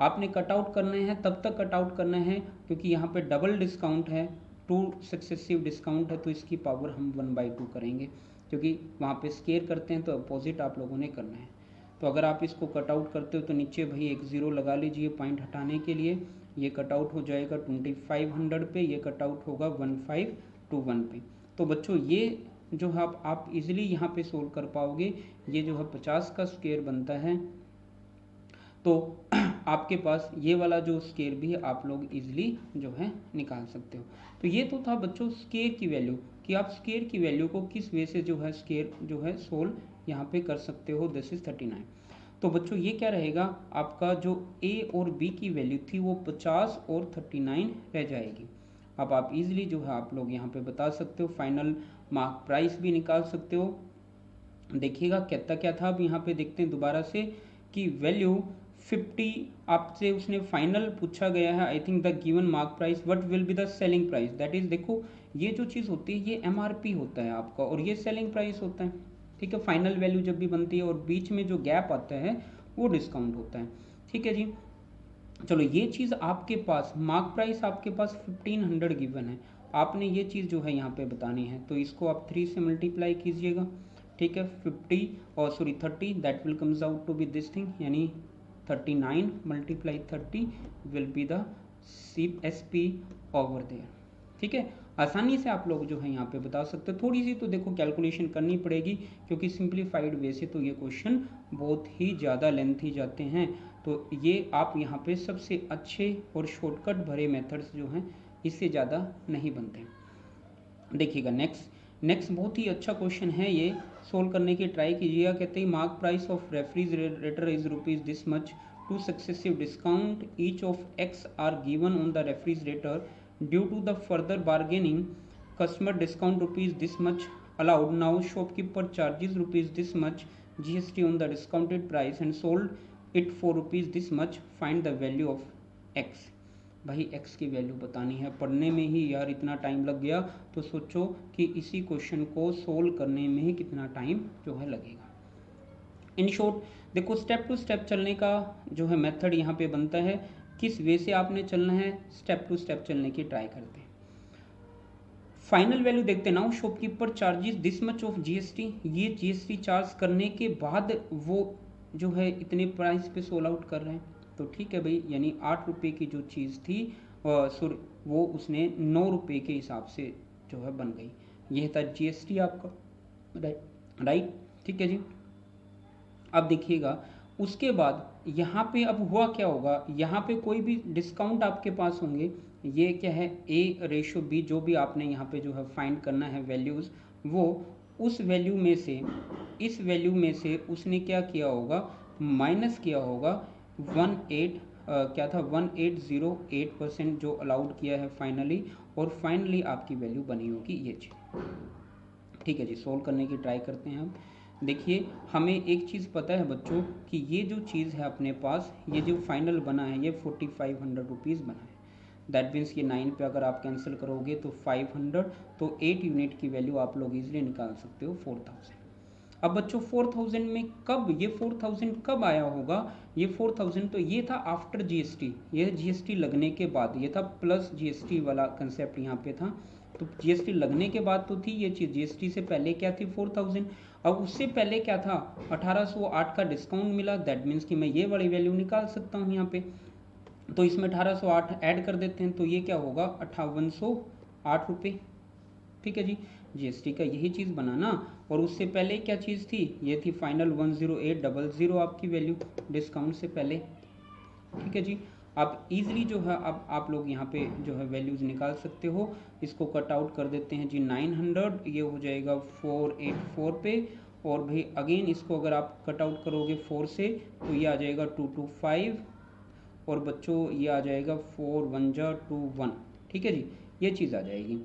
आपने कट आउट करना है, तब तक कट आउट करना है क्योंकि यहाँ पे डबल डिस्काउंट है, 2 सक्सेसिव डिस्काउंट है, तो इसकी पावर हम 1/2 करेंगे, क्योंकि वहाँ पे स्केयर करते हैं तो अपोजिट आप लोगों ने करना है। तो अगर आप इसको कट आउट करते हो तो नीचे भाई एक 0 लगा लीजिए पॉइंट हटाने के लिए, ये कट आउट हो जाएगा 2500 पे, ये कट आउट होगा 1521 पे। तो बच्चों ये जो है आप इजीली यहाँ पे सोल्व कर पाओगे। ये जो है 50 का स्क्वायर बनता है, तो आपके पास ये वाला जो स्क्वायर भी आप लोग इजीली जो है निकाल सकते हो। तो ये तो था बच्चों स्क्वायर की वैल्यू, कि आप स्क्वायर की वैल्यू को किस वे से जो है स्क्वायर जो है सोल्व यहाँ पे कर सकते हो। This is 39। तो बच्चों ये क्या रहेगा, आपका जो ए और बी की वैल्यू थी वो 50 और 39 रह जाएगी। अब आप इजीली जो है आप लोग यहाँ पे बता सकते हो, फाइनल मार्क प्राइस भी निकाल सकते हो। देखिएगा कहता क्या था, अब यहाँ पे देखते हैं दोबारा से कि वैल्यू 50 आपसे उसने फाइनल पूछा गया है। I think the given mark price what will be the selling price, that is, देखो ये जो चीज़ होती है ये एमआरपी होता है आपका, और ये सेलिंग प्राइस होता है, ठीक है। फाइनल वैल्यू जब भी बनती है और बीच में जो गैप आता है वो डिस्काउंट होता है, ठीक है जी। चलो ये चीज़ आपके पास मार्क प्राइस आपके पास 1500 गिवन है, आपने ये चीज़ जो है यहाँ पे बतानी है, तो इसको आप 3 से मल्टीप्लाई कीजिएगा, ठीक है। 30 that will comes out to be this thing, यानी 39 multiply 30 will be the CSP over there, ठीक है। आसानी से आप लोग जो है यहाँ पे बता सकते हो। थोड़ी सी तो देखो कैलकुलेशन करनी पड़ेगी, क्योंकि सिंप्लीफाइड वे से तो ये क्वेश्चन बहुत ही ज़्यादा लेंथी जाते हैं। तो ये आप यहाँ पे सबसे अच्छे और शॉर्टकट भरे मेथड्स जो हैं इससे ज़्यादा नहीं बनते। देखिएगा नेक्स्ट बहुत ही अच्छा क्वेश्चन है, ये सोल्व करने की ट्राई कीजिएगा। कहते हैं mark price of refrigerator is rupees this much, two successive discount each of X are given on the refrigerator, due to the further bargaining customer discount rupees this much allowed, now shopkeeper charges rupees this much GST on the discounted price and sold it for rupees this much, find the value of X. भाई x की value बतानी है, पढ़ने में ही यार इतना time लग गया, तो सोचो कि इसी क्वेश्चन को सोल्व करने में ही कितना टाइम जो है लगेगा। इन शॉर्ट देखो स्टेप टू स्टेप चलने का जो है मेथड यहाँ पे बनता है, किस वे से आपने चलना है, स्टेप टू स्टेप चलने की ट्राई करते हैं। फाइनल वैल्यू देखते हैं। Now shopkeeper charges this much of GST, ये जीएसटी चार्ज करने के बाद वो जो है इतने प्राइस पे सोल आउट कर रहे हैं, तो ठीक है भाई, यानी 8 रुपये की जो चीज़ थी सॉरी वो उसने 9 रुपये के हिसाब से जो है बन गई। यह था जीएसटी आपका, राइट, ठीक है जी। अब देखिएगा उसके बाद यहाँ पे अब हुआ क्या होगा, यहाँ पे कोई भी डिस्काउंट आपके पास होंगे, ये क्या है A/B, जो भी आपने यहाँ पे जो है फाइंड करना है वैल्यूज़, वो उस वैल्यू में से इस वैल्यू में से उसने क्या किया होगा, माइनस किया होगा 1808% जो अलाउड किया है फाइनली, और फाइनली आपकी वैल्यू बनी होगी ये चीज़। ठीक है जी, सोल्व करने की ट्राई करते हैं हम। देखिए हमें एक चीज़ पता है बच्चों कि ये जो चीज़ है अपने पास, ये जो फाइनल बना है ये 4500 रुपीज़ बना है। दैट मीन्स ये 9 पे अगर आप कैंसिल करोगे तो 500, तो 8 यूनिट की वैल्यू आप लोग इजीली निकाल सकते हो 4000। अब बच्चों 4000 में कब ये 4000 कब आया होगा, ये 4000 तो ये था आफ्टर जीएसटी, ये जीएसटी लगने के बाद, ये था प्लस जीएसटी वाला कंसेप्ट यहाँ पे था। तो जीएसटी लगने के बाद तो थी ये चीज़, जीएसटी से पहले क्या थी 4000। अब उससे पहले क्या था, 1808 का डिस्काउंट मिला, दैट मीन्स कि मैं ये वाली वैल्यू निकाल सकता हूँ यहाँ पे। तो इसमें 1808 ऐड कर देते हैं, तो ये क्या होगा 5808 रुपये। ठीक है जी, जीएसटी का यही चीज़ बनाना। और उससे पहले क्या चीज़ थी, ये थी फाइनल 10800 आपकी वैल्यू डिस्काउंट से पहले। ठीक है जी, आप इजीली जो है अब आप लोग यहाँ पे जो है वैल्यूज़ निकाल सकते हो। इसको कट आउट कर देते हैं जी 900, ये हो जाएगा 484 पे, और भाई अगेन इसको अगर आप कट आउट करोगे 4 से तो ये आ जाएगा 225, और बच्चों ये आ जाएगा 4 1 जा 2 1। ठीक है जी, ये चीज़ आ जाएगी।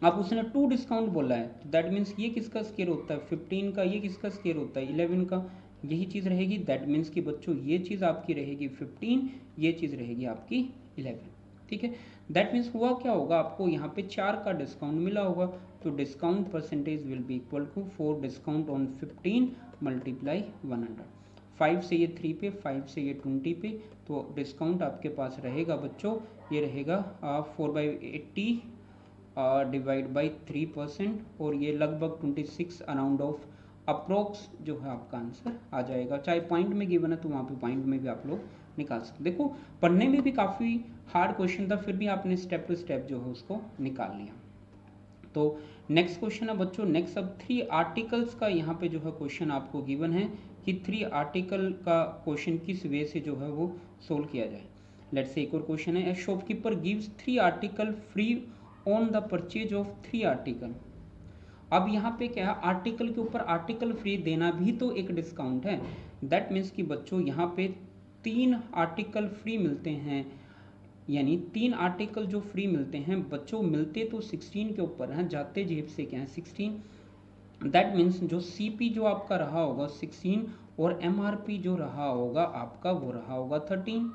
अब उसने 2 डिस्काउंट बोला है, तो दैट मीन्स ये किसका स्केयर होता है 15 का, ये किसका स्केयर होता है 11 का, यही चीज़ रहेगी। दैट मीन्स कि बच्चों ये चीज़ आपकी रहेगी 15, ये चीज़ रहेगी आपकी 11। ठीक है, दैट मीन्स हुआ क्या होगा, आपको यहाँ पे 4 का डिस्काउंट मिला होगा, तो discount percentage will be equal to 4 discount on 15 multiply 100। 5 से ये 3 पे, 5 से ये 20 पे, तो डिस्काउंट आपके पास रहेगा बच्चों, ये रहेगा 4/80 डिवाइड बाई 3%, और ये लगभग 26 अराउंड ऑफ अप्रोक्स जो है आपका आंसर आ जाएगा। चाहे पॉइंट में गिवन है तो वहाँ पे पॉइंट में भी आप लोग निकाल सकते। देखो पढ़ने में भी काफ़ी हार्ड क्वेश्चन था, फिर भी आपने स्टेप टू स्टेप जो है उसको निकाल लिया। तो नेक्स्ट क्वेश्चन है बच्चों, नेक्स्ट अब 3 आर्टिकल्स का यहाँ पे जो है क्वेश्चन आपको गिवन है कि 3 आर्टिकल का क्वेश्चन किस वे से जो है वो सोल्व किया जाए। लेट्स से एक और क्वेश्चन है, shopkeeper gives 3 article free on the purchase of 3 article. अब यहाँ पे क्या है, आर्टिकल के ऊपर आर्टिकल फ्री देना भी तो एक डिस्काउंट है। दैट मीन्स कि बच्चों यहाँ पे 3 आर्टिकल फ्री मिलते हैं, यानी 3 आर्टिकल जो फ्री मिलते हैं बच्चों, मिलते तो 16 के ऊपर हैं, जाते जेब से क्या है 16। दैट मीन्स जो सीपी जो आपका रहा होगा 16, और एमआरपी जो रहा होगा आपका वो रहा होगा 13।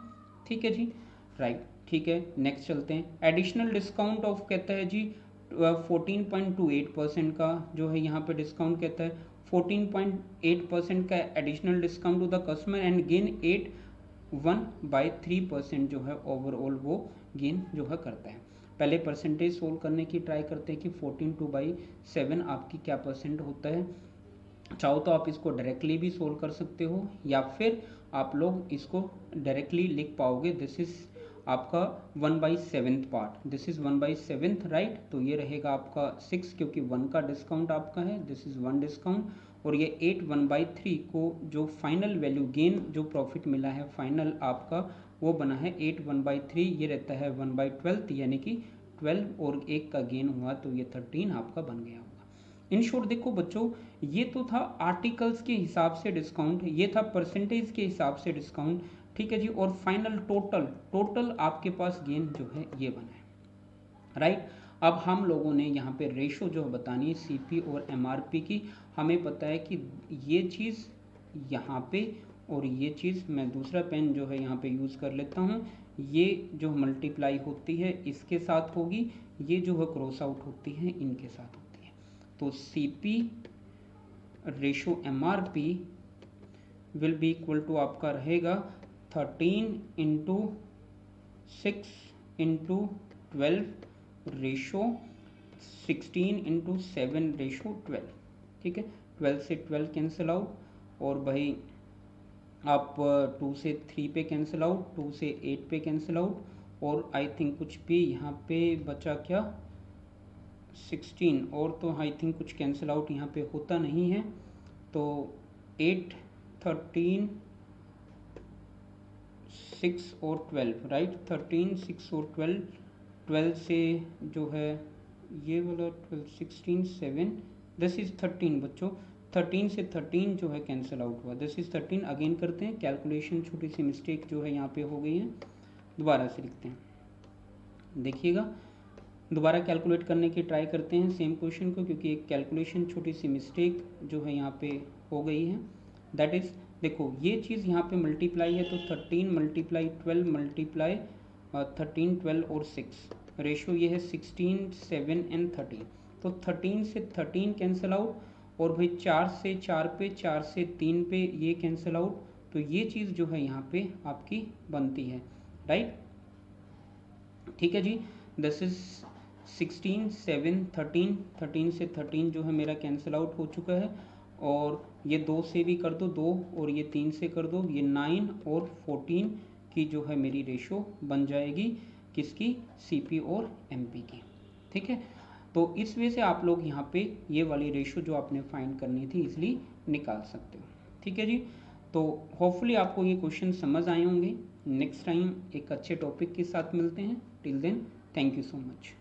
ठीक है जी, राइट, ठीक है। नेक्स्ट चलते हैं, एडिशनल डिस्काउंट ऑफ कहता है जी 14.28% का जो है यहाँ पे डिस्काउंट कहता है 14.8% का additional discount to the customer and gain 1/3% जो है ओवरऑल वो गेन जो है करता है। पहले परसेंटेज सोल्व करने की ट्राई करते हैं कि 14/7 आपकी क्या परसेंट होता है। चाहो तो आप इसको डायरेक्टली भी सोल्व कर सकते हो, या फिर आप लोग इसको डायरेक्टली लिख पाओगे, दिस इज आपका 1/7 पार्ट, दिस इज 1/7 राइट। तो ये रहेगा आपका 6 क्योंकि 1 का डिस्काउंट आपका है, दिस इज 1 डिस्काउंट। और ये 8 1/3 को जो फाइनल वैल्यू गेन जो प्रॉफिट मिला है फाइनल आपका वो बना है 8 1/3, ये रहता है 1/12 यानी कि 12 और 1 का गेन हुआ तो ये 13 आपका बन गया होगा। इन शॉर्ट देखो बच्चों, ये तो था आर्टिकल्स के हिसाब से डिस्काउंट, ये था परसेंटेज के हिसाब से डिस्काउंट, ठीक है जी। और फाइनल टोटल आपके पास गेन जो है ये बना है राइट। अब हम लोगों ने यहाँ पे रेशो जो बतानी है सीपी और एमआरपी की, हमें पता है कि ये चीज़ यहाँ पे और ये चीज़, मैं दूसरा पेन जो है यहाँ पे यूज़ कर लेता हूँ, ये जो मल्टीप्लाई होती है इसके साथ होगी, ये जो है क्रॉस आउट होती है इनके साथ होती है। तो CP ratio MRP will be equal to आपका रहेगा 13 into 6 into 12 ratio 16 into 7 ratio 12, ठीक है। 12 से 12 कैंसिल आउट और भाई आप 2 से 3 पे कैंसिल आउट, 2 से 8 पे कैंसिल आउट, और आई थिंक कुछ भी यहाँ पे बचा क्या 16, और तो आई थिंक कुछ कैंसिल आउट यहाँ पे होता नहीं है। तो 8 13 6 और 12 राइट, 13 6 और 12, 12 से जो है ये वाला 12 16 7, दिस इज 13 बच्चों, 13 से 13 जो है कैंसिल आउट हुआ, दिस इज 13। अगेन करते हैं कैलकुलेशन, छोटी सी मिस्टेक जो है यहाँ पे हो गई है, दोबारा से लिखते हैं, देखिएगा दोबारा कैलकुलेट करने की ट्राई करते हैं सेम क्वेश्चन को, क्योंकि एक कैलकुलेशन छोटी सी मिस्टेक जो है यहाँ पे हो गई है। दैट इज देखो ये चीज़ यहाँ पे मल्टीप्लाई है तो 13 मल्टीप्लाई 12 मल्टीप्लाई 13 12 और 6 रेशो ये है 16 7 एंड 13। तो 13 से 13 कैंसिल आउट और भाई 4 से 4 पे 4 से 3 पे ये कैंसिल आउट, तो ये चीज़ जो है यहाँ पे आपकी बनती है राइट, ठीक है जी। दिस इज 16 7 13, 13 से 13 जो है मेरा कैंसिल आउट हो चुका है, और ये 2 से भी कर दो 2, और ये 3 से कर दो, ये 9 और 14 की जो है मेरी रेशो बन जाएगी, किसकी, सीपी और एमपी की, ठीक है। तो इस वे से आप लोग यहाँ पे ये वाली रेशो जो आपने फाइंड करनी थी इसलिए निकाल सकते हो, ठीक है जी। तो होपफुली आपको ये क्वेश्चन समझ आए होंगे। नेक्स्ट टाइम एक अच्छे टॉपिक के साथ मिलते हैं, till then thank you so much.